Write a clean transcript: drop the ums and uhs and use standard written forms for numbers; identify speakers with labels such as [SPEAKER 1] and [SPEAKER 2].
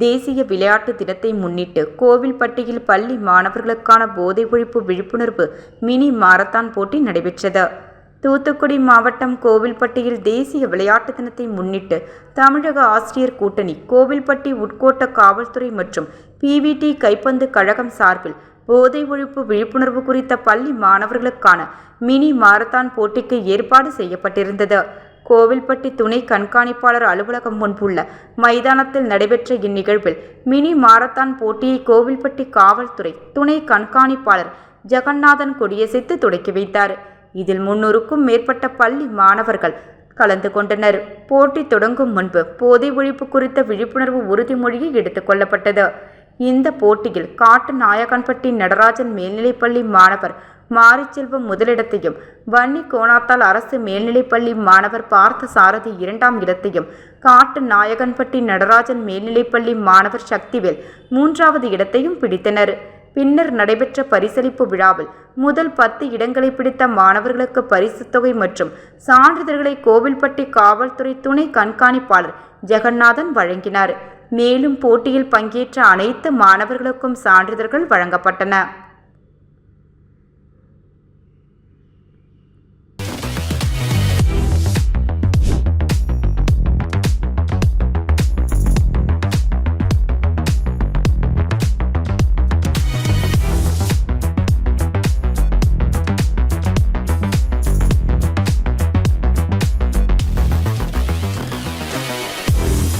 [SPEAKER 1] தேசிய விளையாட்டு தினத்தை முன்னிட்டு கோவில்பட்டியில் பள்ளி மாணவர்களுக்கான போதை ஒழிப்பு விழிப்புணர்வு மினி மாரத்தான் போட்டி நடைபெற்றது. தூத்துக்குடி மாவட்டம் கோவில்பட்டியில் தேசிய விளையாட்டு தினத்தை முன்னிட்டு தமிழக ஆசிரியர் கூட்டணி, கோவில்பட்டி உட்கோட்ட காவல்துறை மற்றும் PVT கைப்பந்து கழகம் சார்பில் போதை ஒழிப்பு விழிப்புணர்வு குறித்த பள்ளி மாணவர்களுக்கான மினி மாரத்தான் போட்டிக்கு ஏற்பாடு செய்யப்பட்டிருந்தது. கோவில்பட்டி துணை கண்காணிப்பாளர் அலுவலகம் முன்புள்ள மைதானத்தில் நடைபெற்ற இந்நிகழ்வில் மினி மாரத்தான் போட்டியை கோவில்பட்டி காவல்துறை துணை கண்காணிப்பாளர் ஜெகநாதன் கொடியசைத்து தொடக்கி வைத்தார். இதில் 300க்கும் மேற்பட்ட பள்ளி மாணவர்கள் கலந்து கொண்டனர். போட்டி தொடங்கும் முன்பு போதை ஒழிப்பு குறித்த விழிப்புணர்வு உறுதிமொழியை எடுத்துக் கொள்ளப்பட்டது. இந்த போட்டியில் காட்டுநாயக்கன்பட்டி நடராஜன் மேல்நிலைப்பள்ளி மாணவர் மாரிச்செல்வம் முதலிடத்தையும், வன்னி கோணாத்தால் அரசு மேல்நிலைப்பள்ளி மாணவர் பார்த்த சாரதி 2ஆம் இடத்தையும், காட்டுநாயக்கன்பட்டி நடராஜன் மேல்நிலைப்பள்ளி மாணவர் சக்திவேல் 3வது இடத்தையும் பிடித்தனர். பின்னர் நடைபெற்ற பரிசளிப்பு விழாவில் முதல் 10 இடங்களை பிடித்த மாணவர்களுக்கு பரிசுத் தொகை மற்றும் சான்றிதழ்களை கோவில்பட்டி காவல்துறை துணை கண்காணிப்பாளர் ஜெகநாதன் வழங்கினார். மேலும் போட்டியில் பங்கேற்ற அனைத்து மாணவர்களுக்கும் சான்றிதழ்கள் வழங்கப்பட்டன.